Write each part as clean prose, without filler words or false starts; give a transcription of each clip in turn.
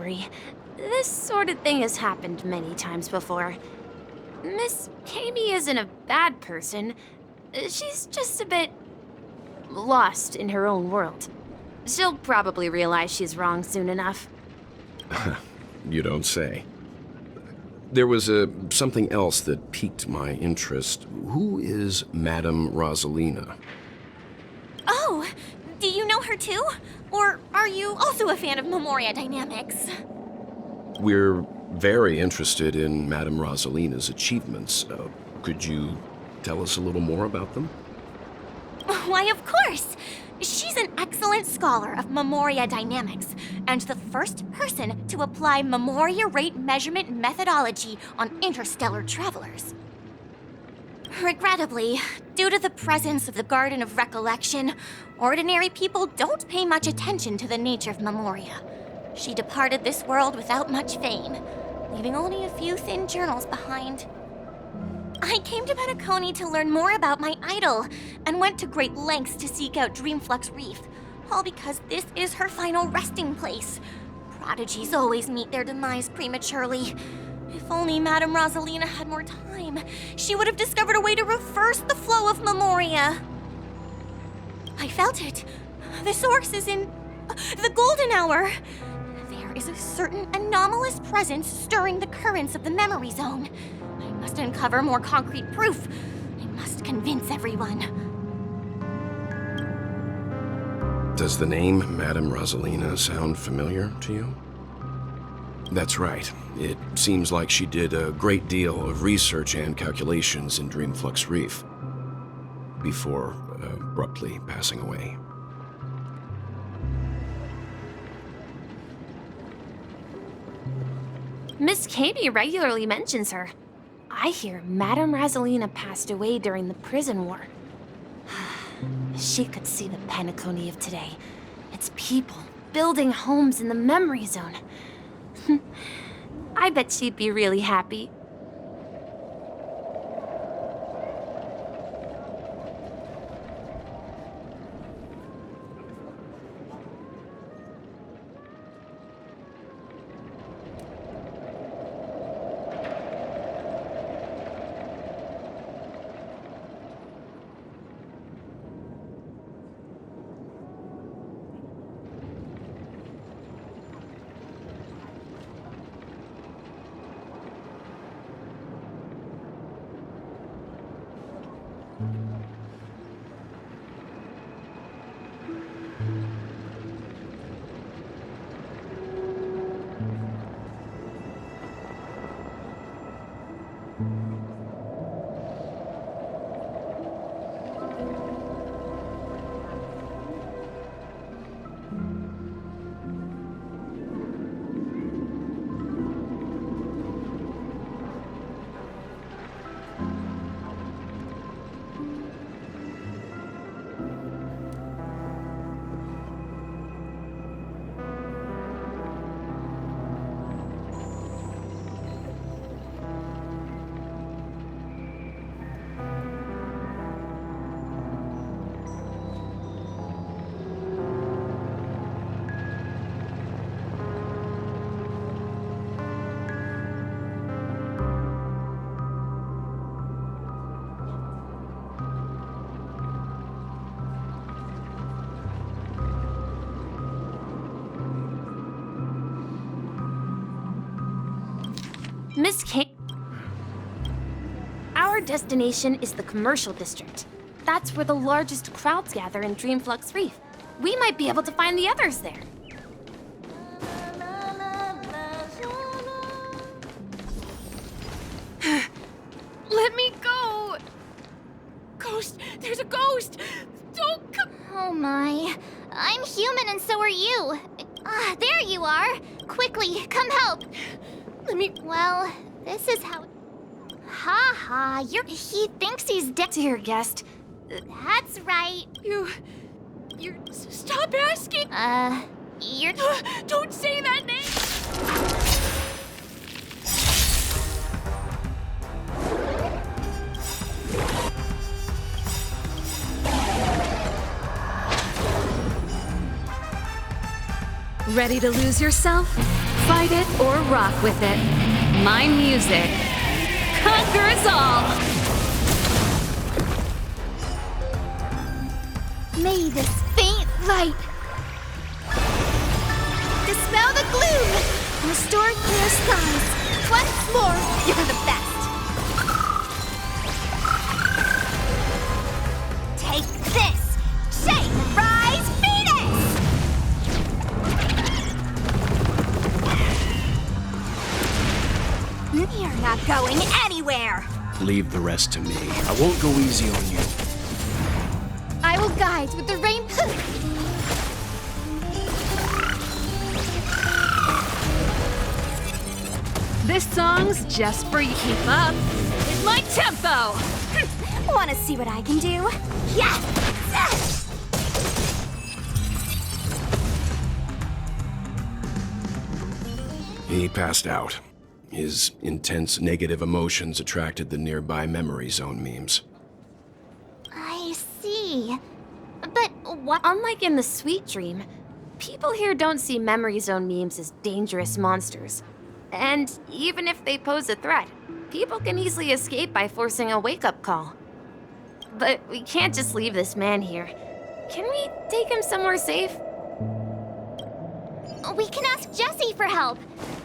worry. This sort of thing has happened many times before. Miss Kami isn't a bad person. She's just a bit lost in her own world. She'll probably realize she's wrong soon enough. You don't say. There was something else that piqued my interest. Who is Madame Rosalina? Oh, do you know her too? Or are you also a fan of Memoria Dynamics? We're very interested in Madame Rosalina's achievements. Could you tell us a little more about them? Why, of course! She's an excellent scholar of Memoria Dynamics, and the first person to apply Memoria rate measurement methodology on interstellar travelers. Regrettably, due to the presence of the Garden of Recollection, ordinary people don't pay much attention to the nature of Memoria. She departed this world without much fame, leaving only a few thin journals behind. I came to Penacony to learn more about my idol, and went to great lengths to seek out Dreamflux Reef, all because this is her final resting place. Prodigies always meet their demise prematurely. If only Madame Rosalina had more time, she would have discovered a way to reverse the flow of Memoria. I felt it. The source is in the golden hour. There is a certain anomalous presence stirring the currents of the memory zone. I must uncover more concrete proof. I must convince everyone. Does the name Madame Rosalina sound familiar to you? That's right. It seems like she did a great deal of research and calculations in Dreamflux Reef before abruptly passing away. Miss Kami regularly mentions her. I hear Madame Rosalina passed away during the prison war. She could see the Penacony of today. Its people building homes in the memory zone. I bet she'd be really happy. Miss Kami, our destination is the commercial district. That's where the largest crowds gather in Dreamflux Reef. We might be able to find the others there. Let me go! Ghost! There's a ghost! Don't come! Oh my. I'm human and so are you. There you are. Quickly, come help. Let me... Well, this is how... Ha ha, he thinks he's dead. Dear guest, That's right. You're... Stop asking! You're... Don't say that name! Ready to lose yourself? Fight it or rock with it. My music conquers all. May this faint light dispel the gloom, restore clear skies. Once more, you're the best. Take this! Shake, rise, Venus! You're not going anywhere! Leave the rest to me. I won't go easy on you. I will guide with the rain poof. This song's just for you. Keep up with my tempo. Want to see what I can do? Yes! He passed out. His intense negative emotions attracted the nearby memory zone memes. I see. But what? Unlike in the Sweet Dream, people here don't see memory zone memes as dangerous monsters. And even if they pose a threat, people can easily escape by forcing a wake-up call. But we can't just leave this man here. Can we take him somewhere safe? We can ask Jessie for help.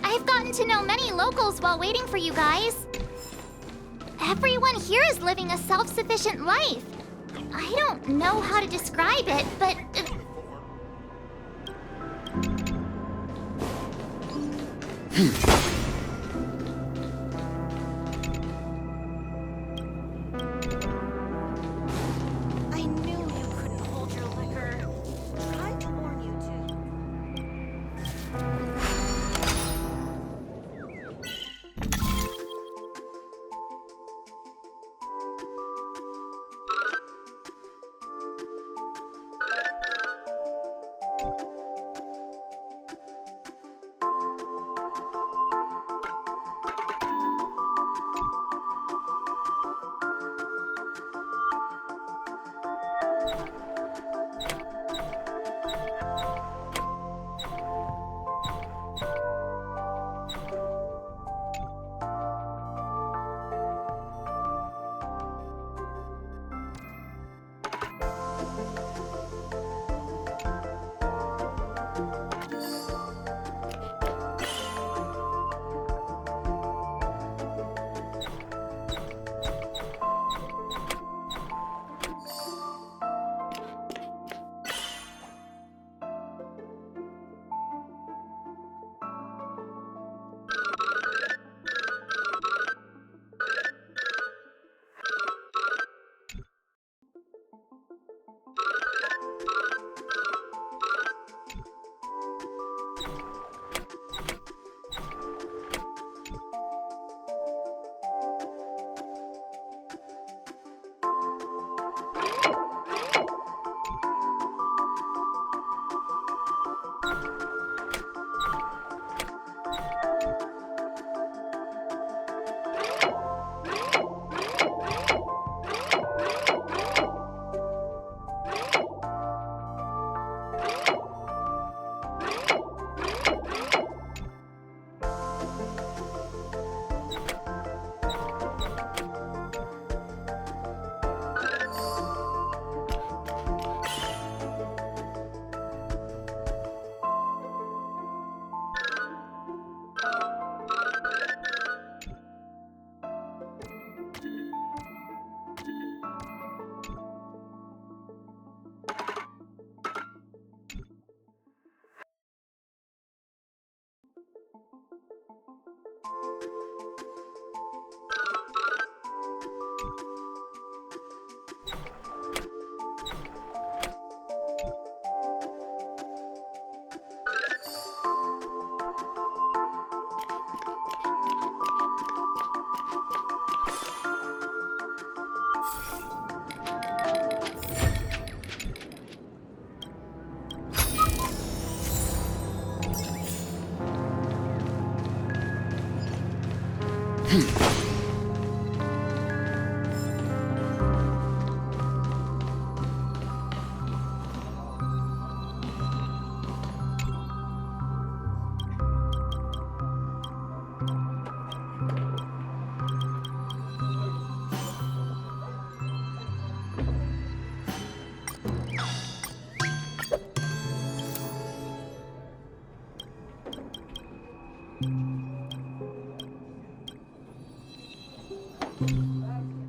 I've gotten to know many locals while waiting for you guys. Everyone here is living a self-sufficient life. I don't know how to describe it, but... I knew you couldn't hold your liquor. Tried to warn you to.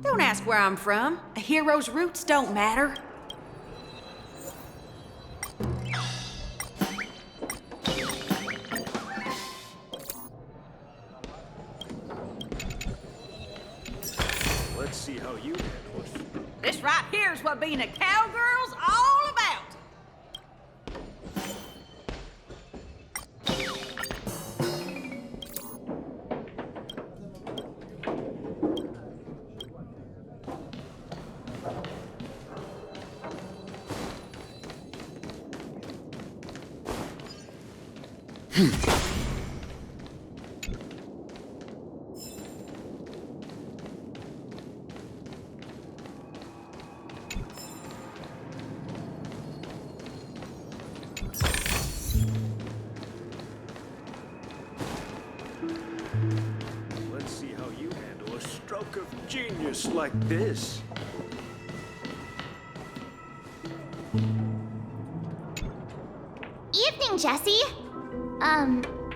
Don't ask where I'm from. A hero's roots don't matter. Let's see how you handle it. This right here's what being a cowgirl's all about. Let's see how you handle a stroke of genius like this. Evening, Jessie.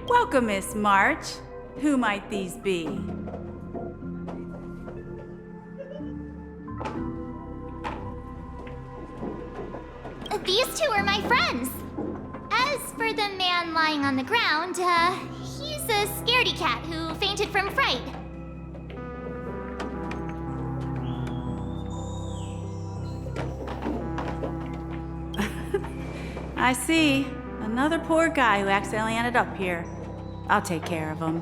Welcome, Miss March. Who might these be? These two are my friends. As for the man lying on the ground, he's a scaredy cat who fainted from fright. I see. Another poor guy who accidentally ended up here. I'll take care of him.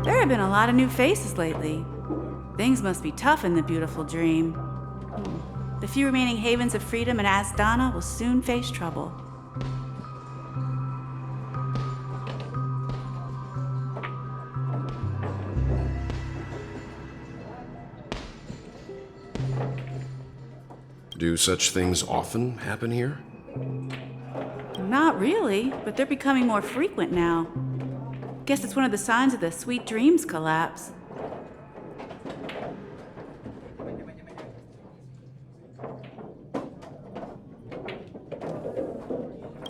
There have been a lot of new faces lately. Things must be tough in the beautiful dream. The few remaining havens of freedom in Asdana will soon face trouble. Do such things often happen here? Not really, but they're becoming more frequent now. Guess it's one of the signs of the Sweet Dreams collapse.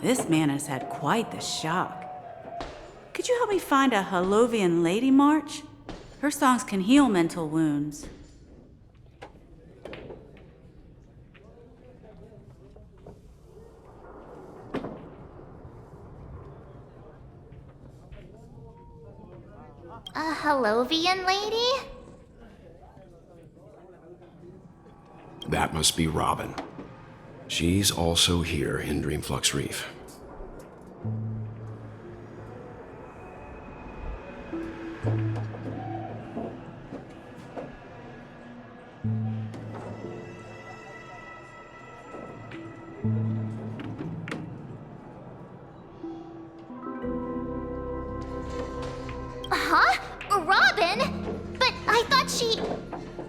This man has had quite the shock. Could you help me find a Halovian lady, March? Her songs can heal mental wounds. A Halovian lady? That must be Robin. She's also here in Dreamflux Reef. Huh? Robin? But I thought she...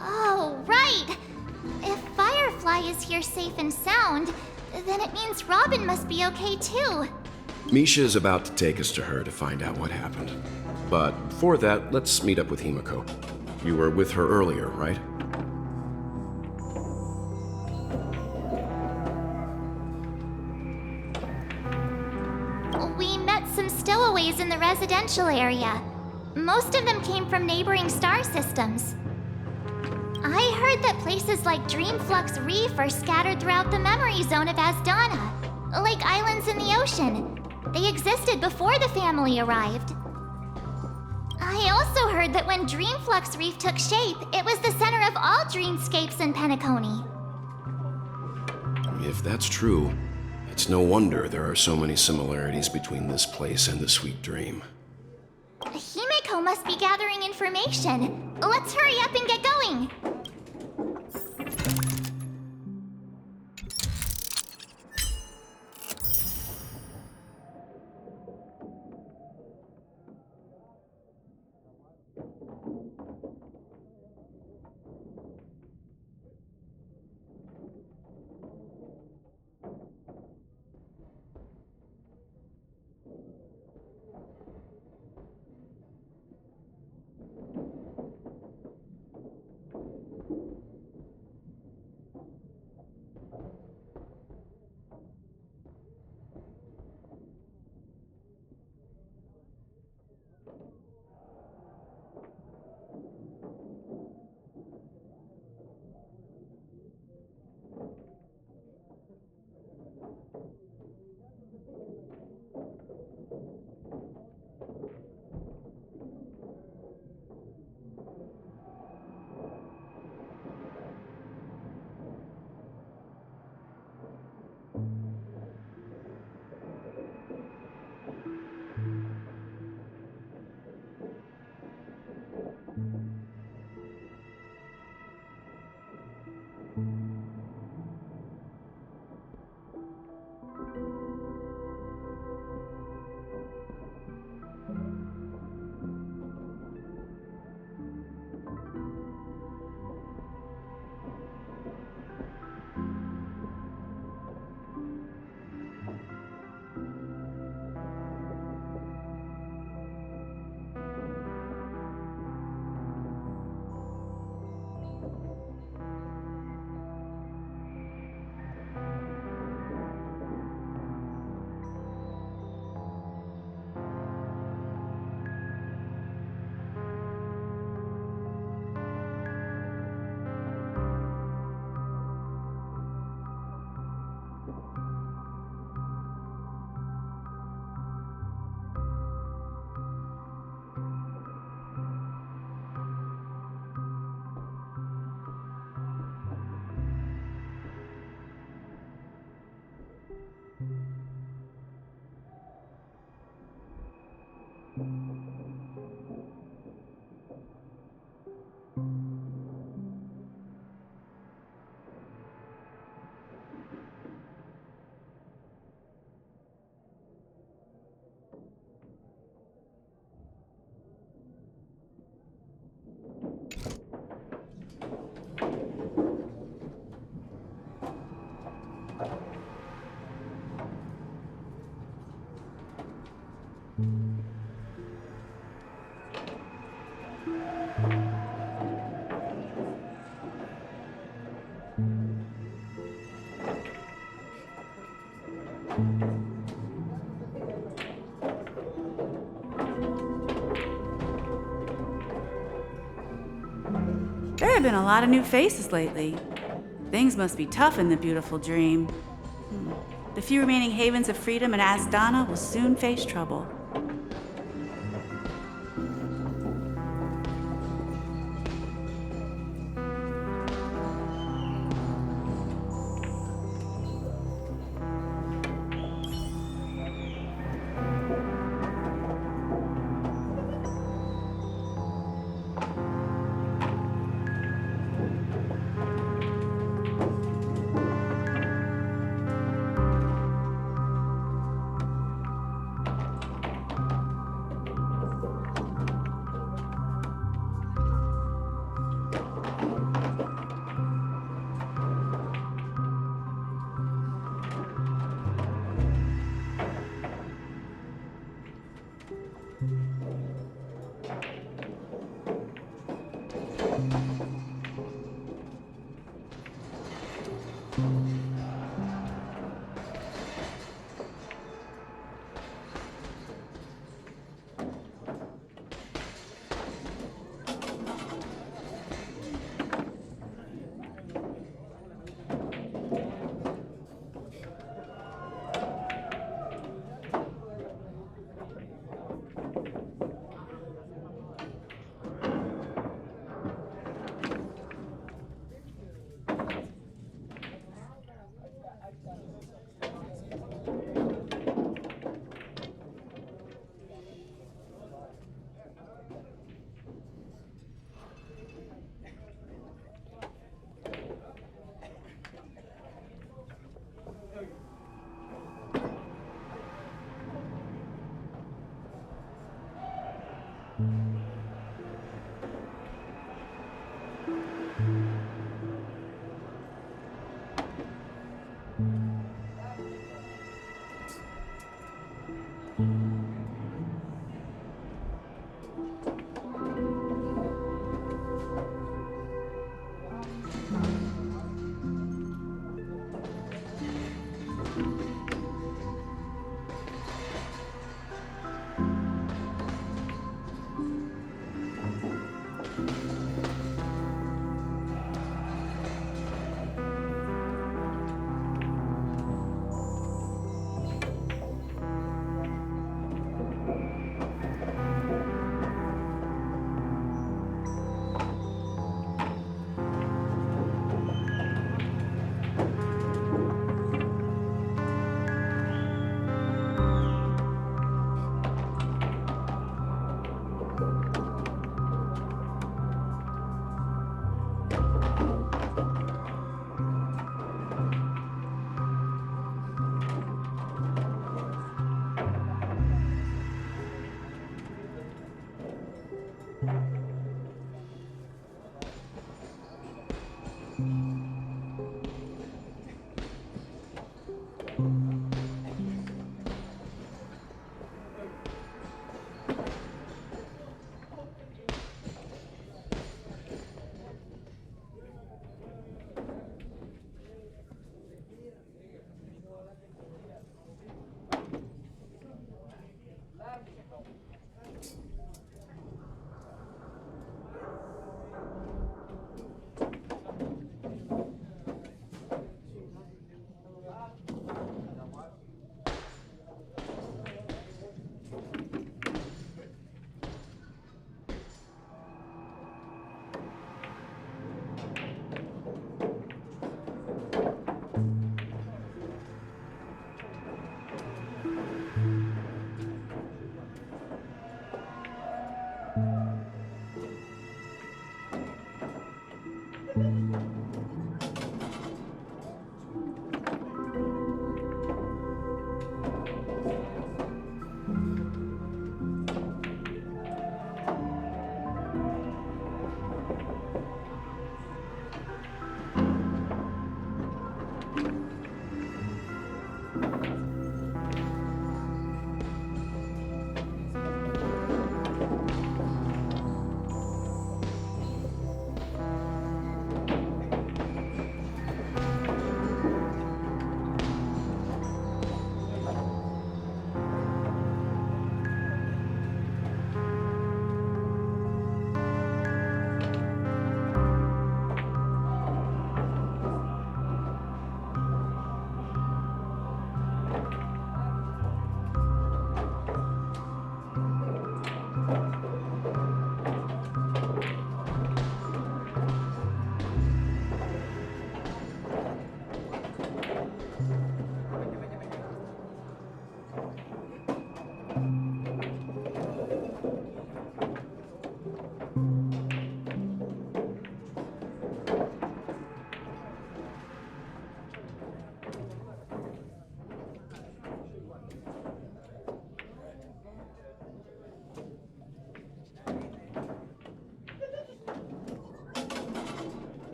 Oh, right. If Firefly is here safe and sound, then it means Robin must be okay too. Misha is about to take us to her to find out what happened. But before that, let's meet up with Himiko. You were with her earlier, right? We met some stowaways in the residential area. Most of them came from neighboring star systems. I heard that places like Dreamflux Reef are scattered throughout the memory zone of Asdana, like islands in the ocean. They existed before the family arrived. I also heard that when Dreamflux Reef took shape, it was the center of all dreamscapes in Penacony. If that's true, it's no wonder there are so many similarities between this place and the Sweet Dream. Himiko must be gathering information. Let's hurry up and get going. There have been a lot of new faces lately. Things must be tough in the beautiful dream. The few remaining havens of freedom in Asdana will soon face trouble.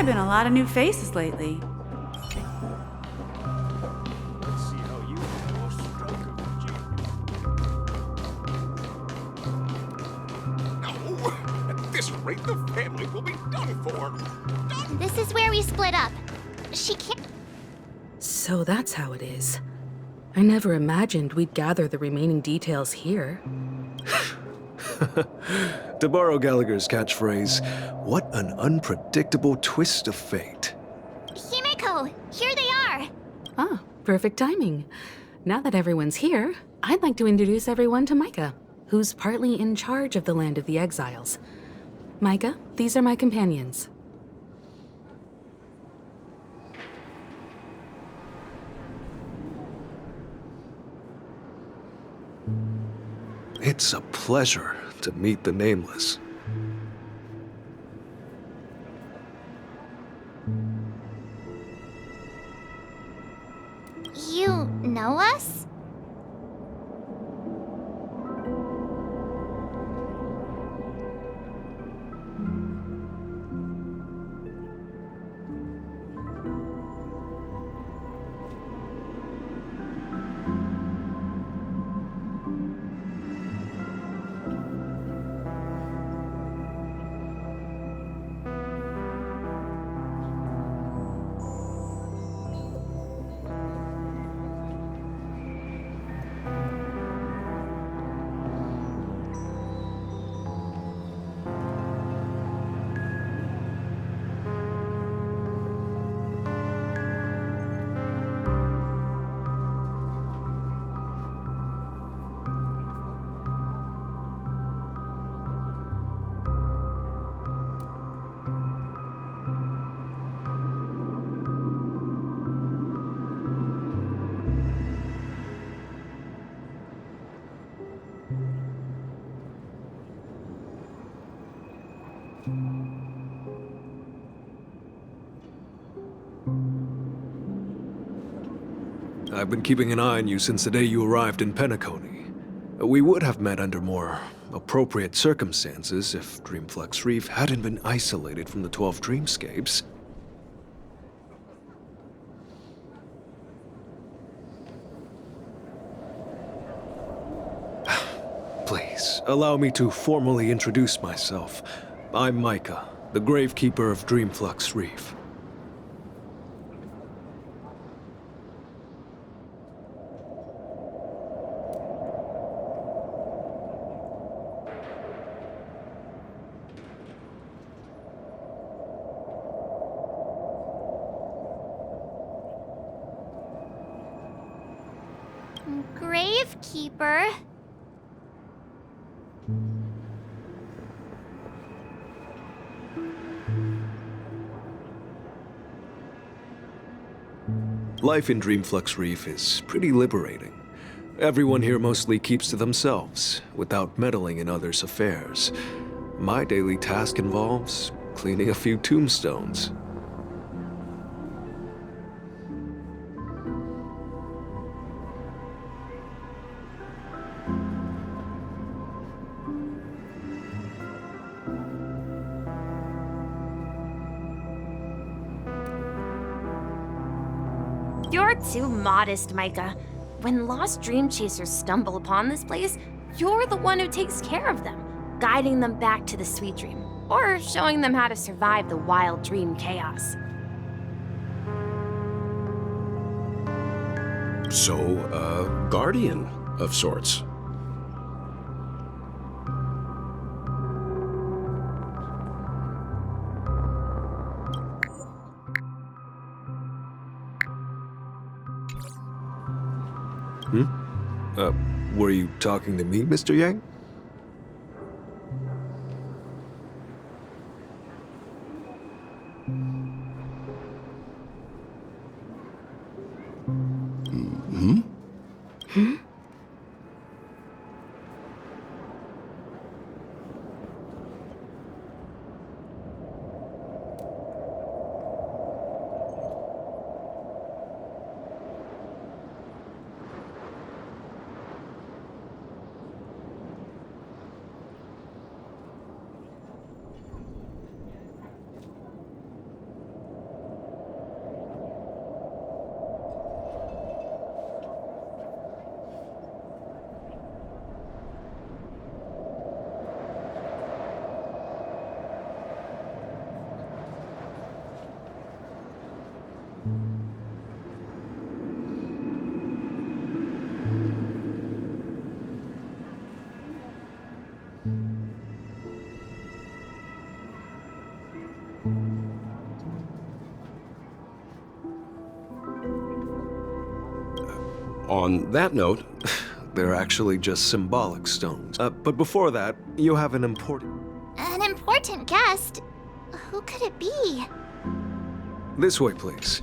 have been a lot of new faces lately. Let's see how you handle a stroke of genius. No! At this rate, the family will be done for. This is where we split up. She can't. So that's how it is. I never imagined we'd gather the remaining details here. To borrow Gallagher's catchphrase, what an unpredictable twist of fate. Himeko, here they are. Ah, perfect timing. Now that everyone's here, I'd like to introduce everyone to Micah, who's partly in charge of the Land of the Exiles. Micah, these are my companions. It's a pleasure to meet the Nameless. You know us? I've been keeping an eye on you since the day you arrived in Penacony. We would have met under more appropriate circumstances if Dreamflux Reef hadn't been isolated from the 12 Dreamscapes. Please, allow me to formally introduce myself. I'm Micah, the Gravekeeper of Dreamflux Reef. Gravekeeper? Life in Dreamflux Reef is pretty liberating. Everyone here mostly keeps to themselves, without meddling in others' affairs. My daily task involves cleaning a few tombstones. You're too modest, Micah. When lost dream chasers stumble upon this place, you're the one who takes care of them, guiding them back to the sweet dream, or showing them how to survive the wild dream chaos. So, a guardian of sorts. Were you talking to me, Mr. Yang? On that note, They're actually just symbolic stones. But before that, you have an important... An important guest? Who could it be? This way, please.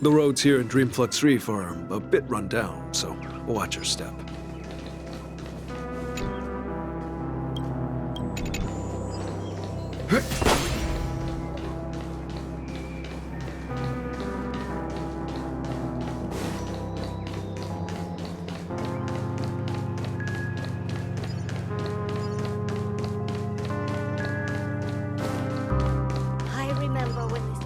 The roads here in Dreamflux Reef are a bit run down, so watch your step. I remember when this...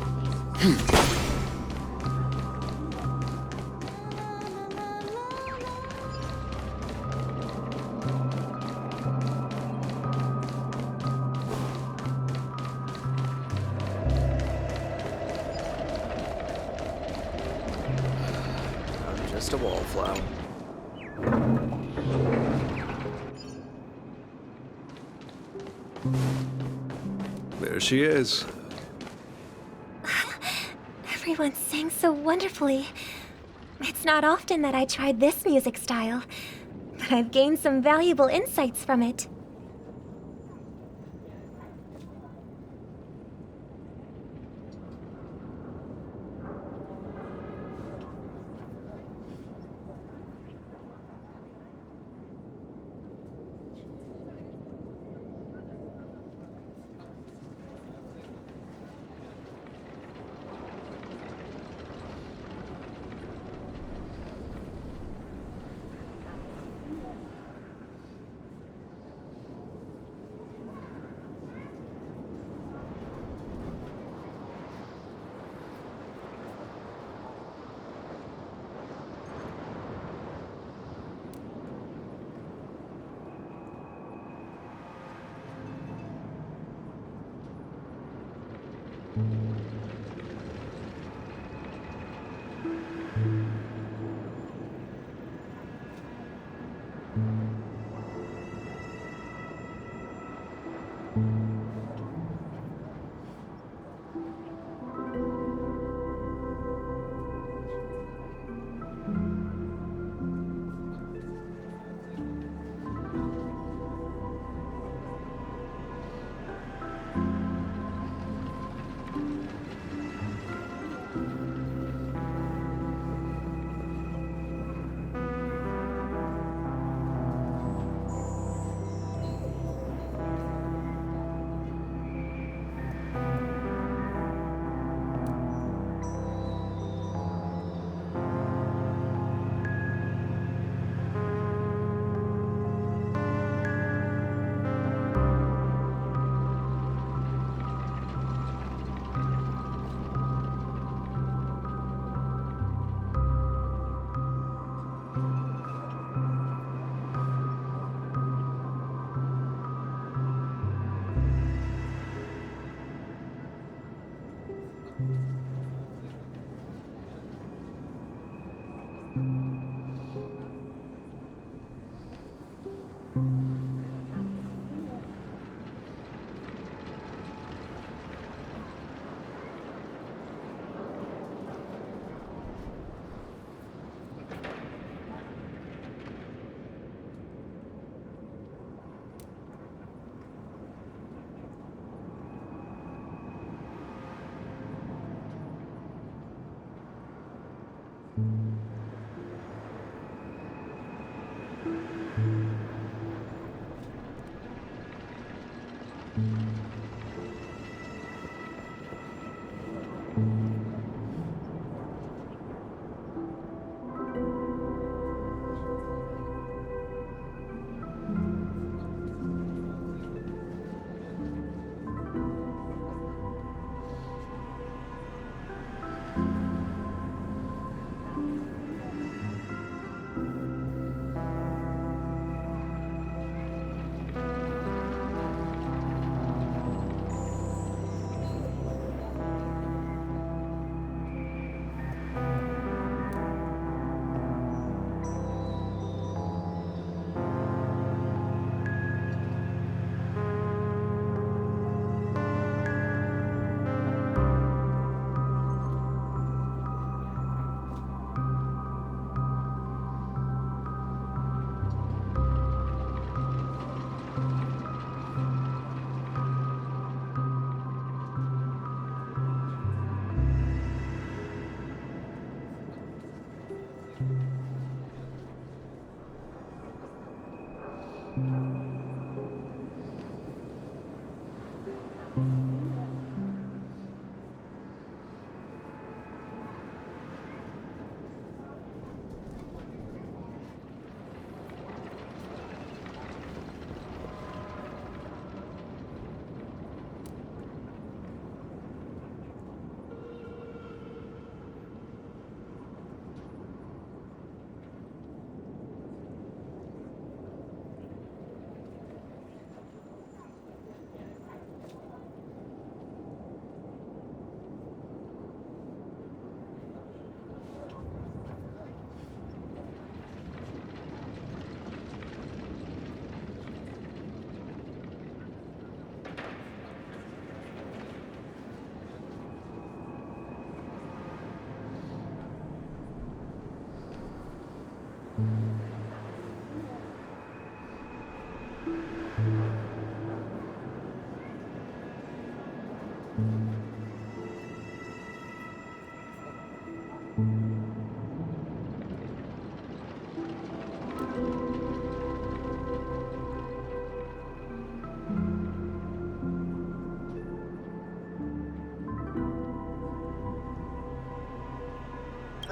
I'm just a wallflower. There she is. Everyone sings so wonderfully. It's not often that I tried this music style, but I've gained some valuable insights from it.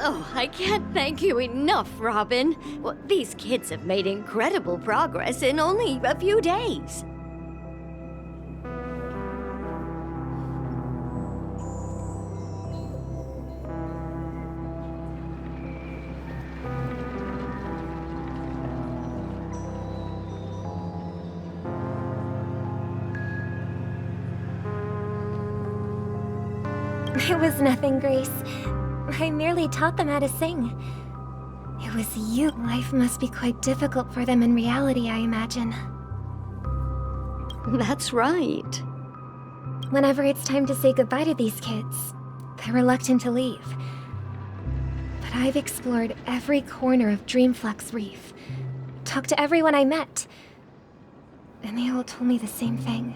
Oh, I can't thank you enough, Robin. Well, these kids have made incredible progress in only a few days. It was nothing, Grace. I merely taught them how to sing. It was you. Life must be quite difficult for them in reality, I imagine. That's right. Whenever it's time to say goodbye to these kids, they're reluctant to leave. But I've explored every corner of Dreamflux Reef, talked to everyone I met, and they all told me the same thing.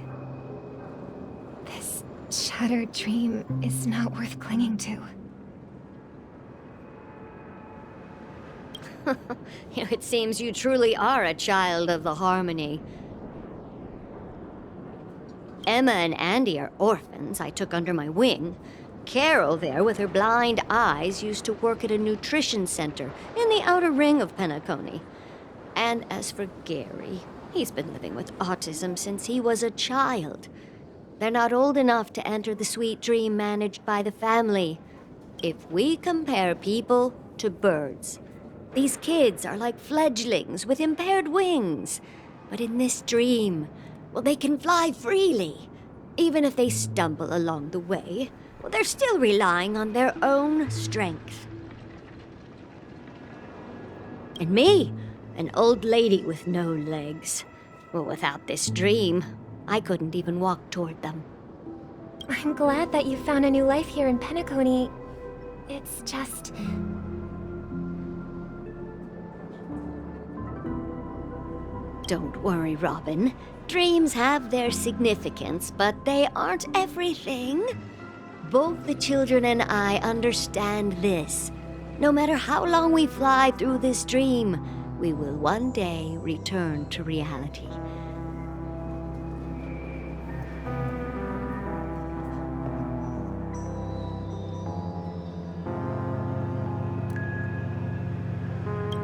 This shattered dream is not worth clinging to. It seems you truly are a child of the Harmony. Emma and Andy are orphans I took under my wing. Carol there, with her blind eyes, used to work at a nutrition center in the outer ring of Penacony. And as for Gary, he's been living with autism since he was a child. They're not old enough to enter the sweet dream managed by the family. If we compare people to birds, these kids are like fledglings with impaired wings. But in this dream, well, they can fly freely. Even if they stumble along the way, well, they're still relying on their own strength. And me, an old lady with no legs. Well, without this dream, I couldn't even walk toward them. I'm glad that you found a new life here in Penacony. It's just... Don't worry, Robin. Dreams have their significance, but they aren't everything. Both the children and I understand this. No matter how long we fly through this dream, we will one day return to reality.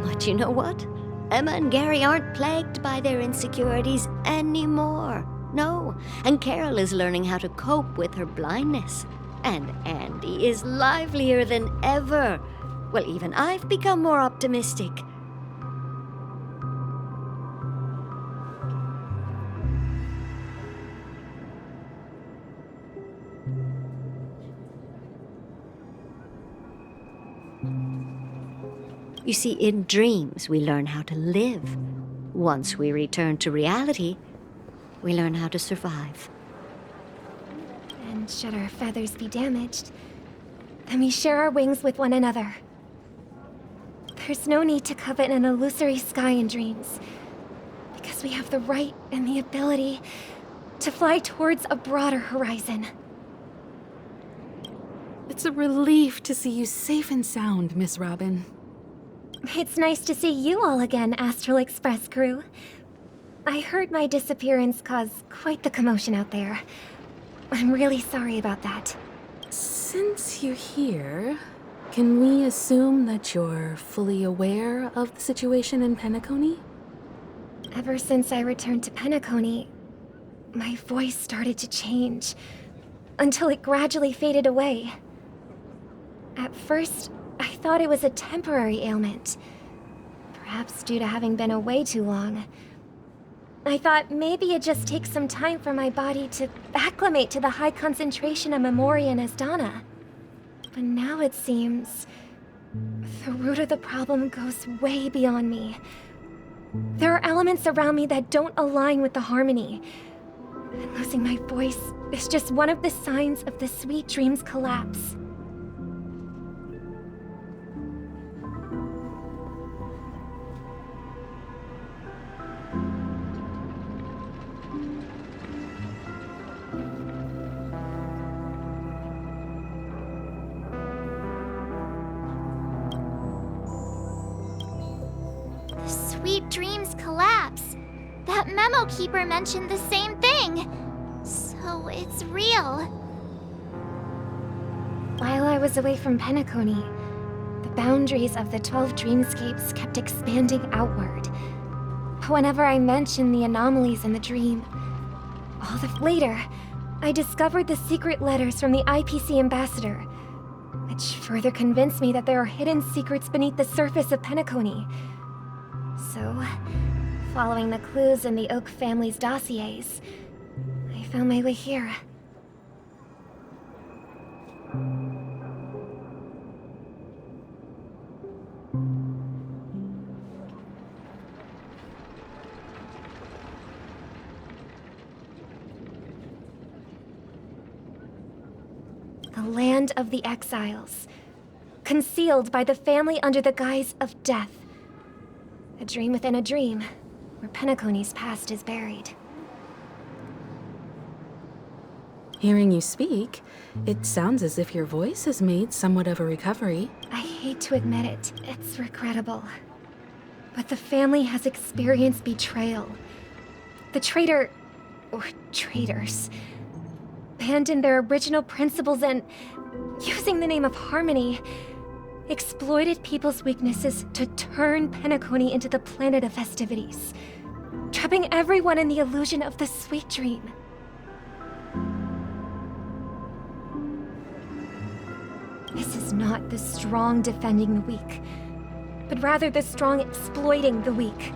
But you know what? Emma and Gary aren't plagued by their insecurities anymore. No, and Carol is learning how to cope with her blindness. And Andy is livelier than ever. Well, even I've become more optimistic. You see, in dreams, we learn how to live. Once we return to reality, we learn how to survive. And should our feathers be damaged, then we share our wings with one another. There's no need to covet an illusory sky in dreams, because we have the right and the ability to fly towards a broader horizon. It's a relief to see you safe and sound, Miss Robin. It's nice to see you all again, Astral Express crew. I heard my disappearance caused quite the commotion out there. I'm really sorry about that. Since you're here, can we assume that you're fully aware of the situation in Penacony? Ever since I returned to Penacony, my voice started to change, until it gradually faded away. At first, I thought it was a temporary ailment, perhaps due to having been away too long. I thought maybe it just takes some time for my body to acclimate to the high concentration of Memoria and Asdana. But now it seems the root of the problem goes way beyond me. There are elements around me that don't align with the harmony. And losing my voice is just one of the signs of the sweet dream's collapse. Sweet dreams collapse. That memo keeper mentioned the same thing. So it's real. While I was away from Penacony, the boundaries of the 12 dreamscapes kept expanding outward. Whenever I mentioned the anomalies in the dream, later, I discovered the secret letters from the IPC ambassador, which further convinced me that there are hidden secrets beneath the surface of Penacony. So, following the clues in the Oak family's dossiers, I found my way here. The land of the exiles, concealed by the family under the guise of death. A dream within a dream, where Penacony's past is buried. Hearing you speak, it sounds as if your voice has made somewhat of a recovery. I hate to admit it, it's regrettable. But the family has experienced betrayal. The traitor, or traitors, abandoned their original principles and, using the name of harmony, exploited people's weaknesses to turn Penacony into the planet of festivities, trapping everyone in the illusion of the sweet dream. This is not the strong defending the weak, but rather the strong exploiting the weak.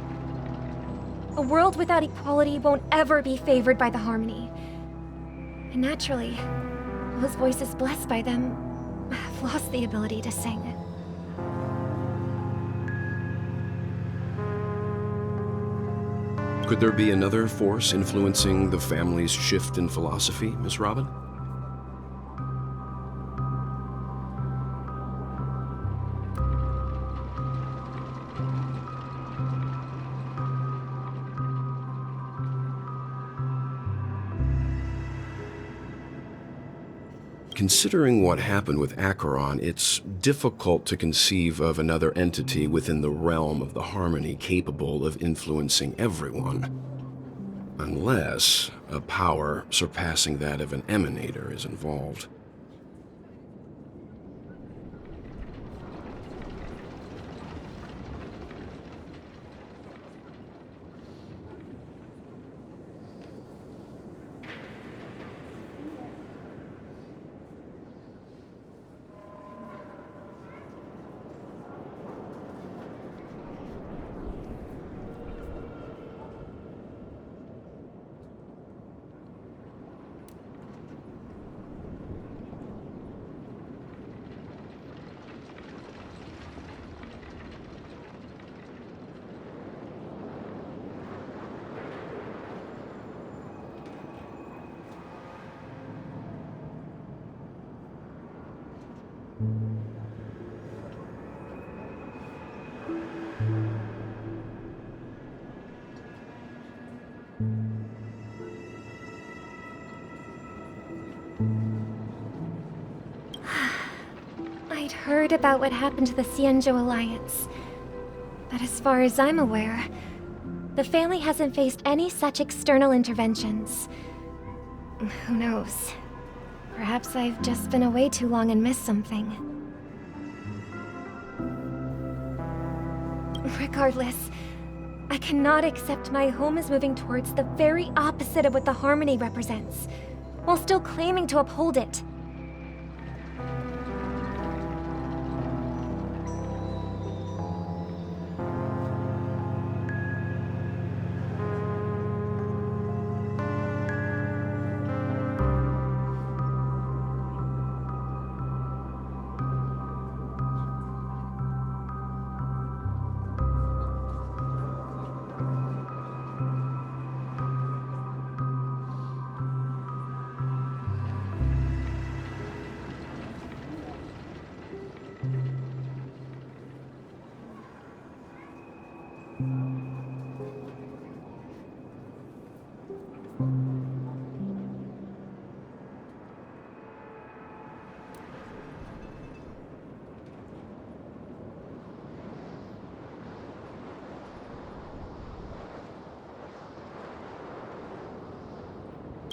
A world without equality won't ever be favored by the harmony. And naturally, those voices blessed by them have lost the ability to sing. Could there be another force influencing the family's shift in philosophy, Miss Robin? Considering what happened with Acheron, it's difficult to conceive of another entity within the realm of the harmony capable of influencing everyone. Unless a power surpassing that of an emanator is involved. I'd heard about what happened to the Cienjo Alliance, but as far as I'm aware, The family hasn't faced any such external interventions. Who knows? Perhaps I've just been away too long and missed something. Regardless, I cannot accept my home is moving towards the very opposite of what the harmony represents, while still claiming to uphold it.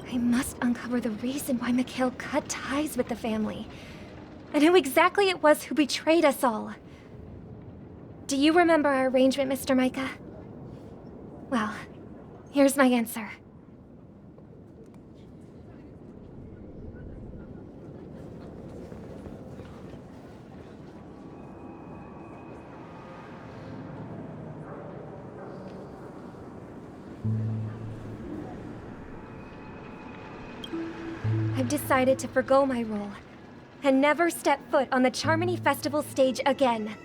I must uncover the reason why Mikhail cut ties with the family, and who exactly it was who betrayed us all. Do you remember our arrangement, Mr. Micah? Well, here's my answer. I've decided to forgo my role and never step foot on the Charmony Festival stage again.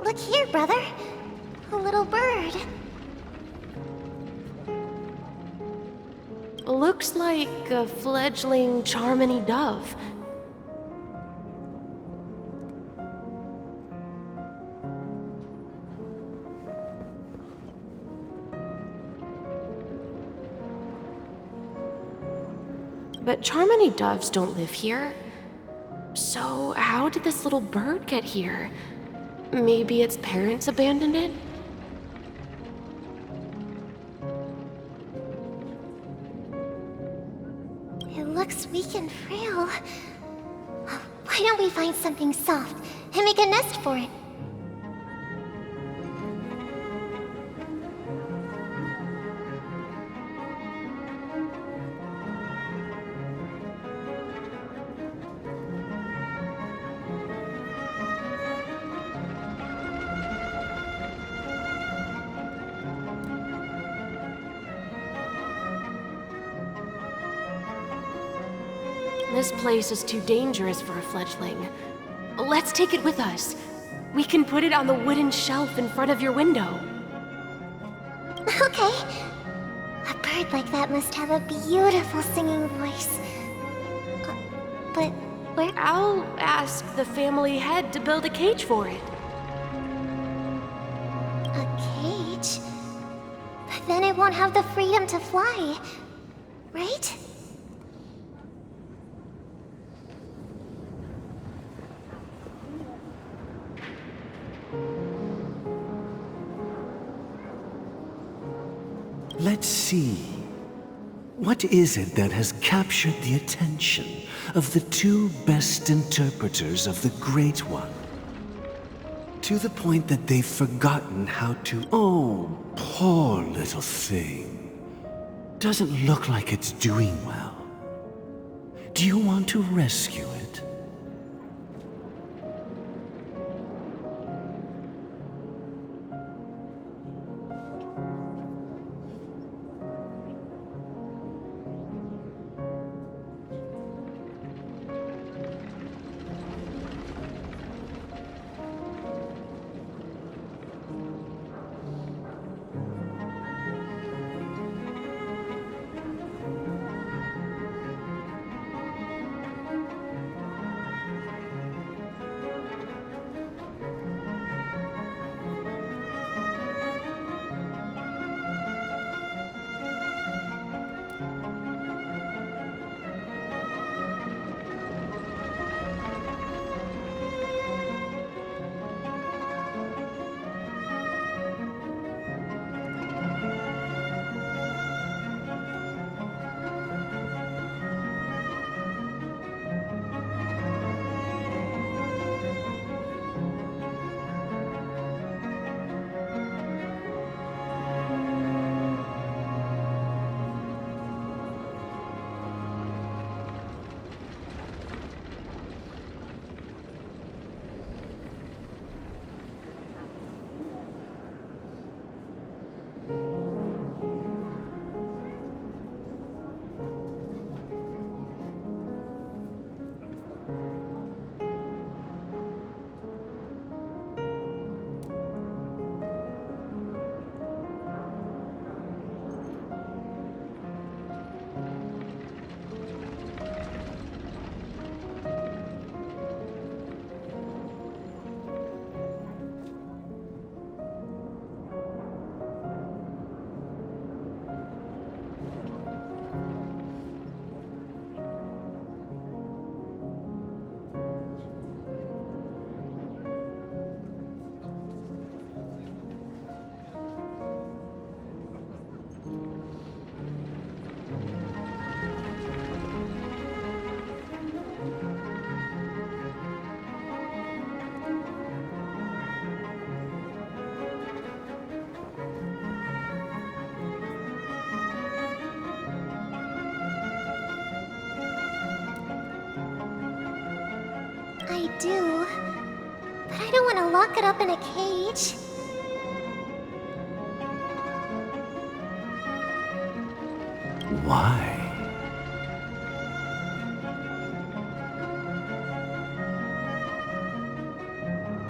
Look here, brother. A little bird. Looks like a fledgling Charmony dove. But Charmony doves don't live here. So how did this little bird get here? Maybe its parents abandoned it? It looks weak and frail. Why don't we find something soft and make a nest for it? This place is too dangerous for a fledgling. Let's take it with us. We can put it on the wooden shelf in front of your window. Okay. A bird like that must have a beautiful singing voice. But where? I'll ask the family head to build a cage for it. A cage? But then it won't have the freedom to fly, right? Let's see. What is it that has captured the attention of the two best interpreters of the Great One? To the point that they've forgotten how to... Oh, poor little thing. Doesn't look like it's doing well. Do you want to rescue it? do. But I don't want to lock it up in a cage. Why?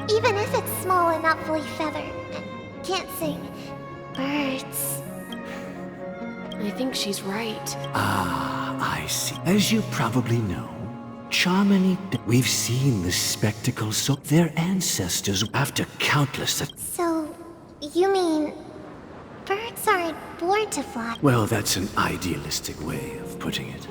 Even if it's small and not fully feathered, and can't sing. Birds. I think she's right. Ah, I see. As you probably know, Charmony, we've seen this spectacle so their ancestors, after countless of... So, you mean birds aren't born to fly? Well, that's an idealistic way of putting it.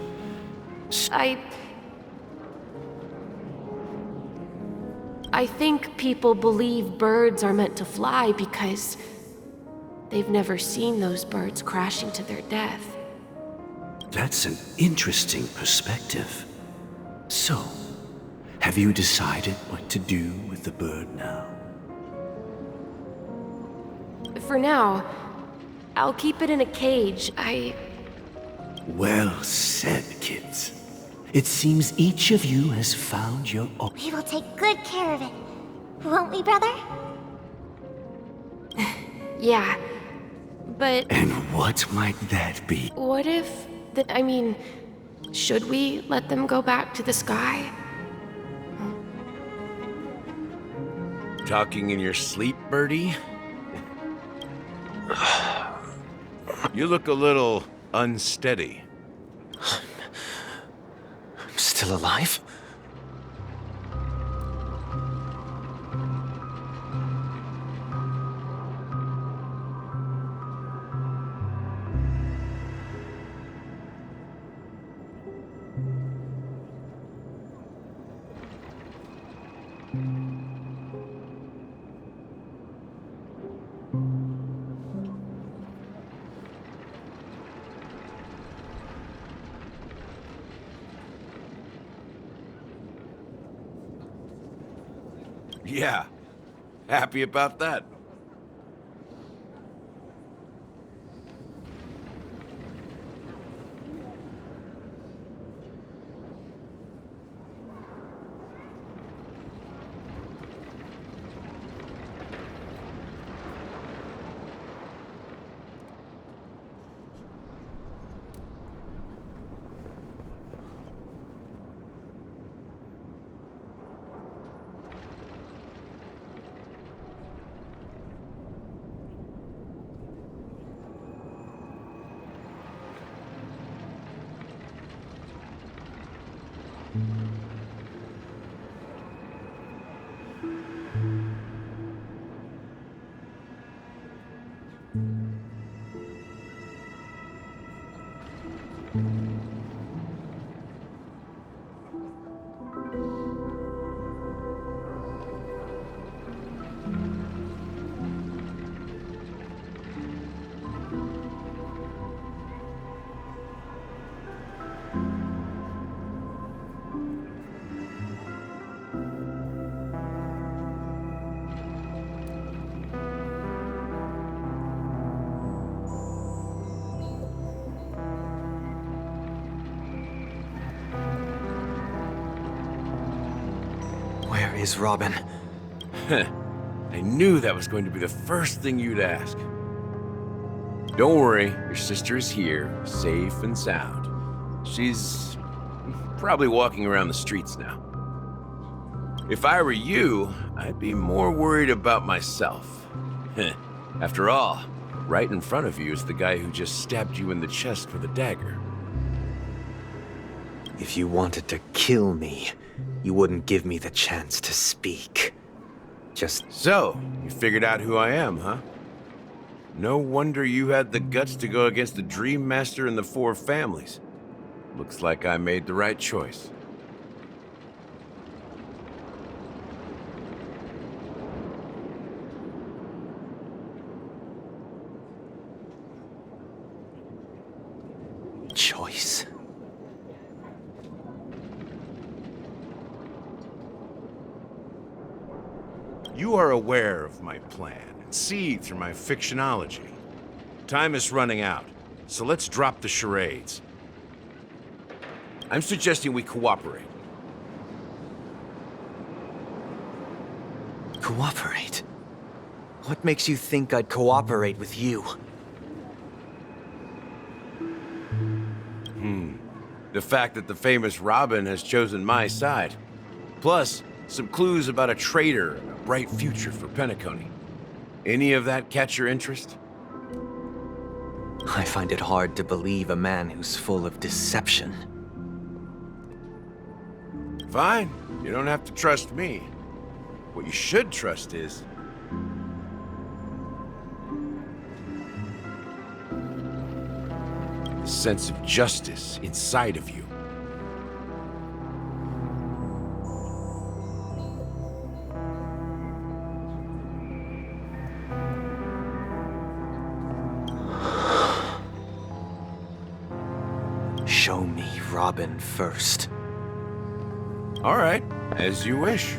I think people believe birds are meant to fly because they've never seen those birds crashing to their death. That's an interesting perspective. So, have you decided what to do with the bird now? For now, I'll keep it in a cage. Well said, kids. It seems each of you has found your own. We will take good care of it. Won't we, brother? Yeah, but... And what might that be? What if... should we let them go back to the sky? Talking in your sleep, Birdie? You look a little unsteady. I'm still alive? Yeah. Happy about that. Where is Robin? I knew that was going to be the first thing you'd ask. Don't worry, your sister is here, safe and sound. She's probably walking around the streets now. If I were you, I'd be more worried about myself. After all, right in front of you is the guy who just stabbed you in the chest with a dagger. If you wanted to kill me, you wouldn't give me the chance to speak. Just... So, you figured out who I am, huh? No wonder you had the guts to go against the Dream Master and the Four Families. Looks like I made the right choice. Choice? You are aware of my plan and see through my fictionology. Time is running out, so let's drop the charades. I'm suggesting we cooperate. Cooperate? What makes you think I'd cooperate with you? The fact that the famous Robin has chosen my side. Plus, some clues about a traitor and a bright future for Penacony. Any of that catch your interest? I find it hard to believe a man who's full of deception. Fine. You don't have to trust me. What you should trust is... the sense of justice inside of you. Show me Robin first. All right, as you wish.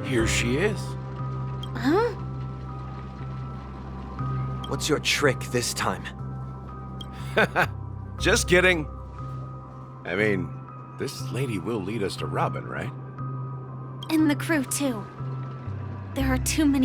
Here she is. Huh? What's your trick this time? Just kidding. I mean, this lady will lead us to Robin, right? And the crew, too. There are too many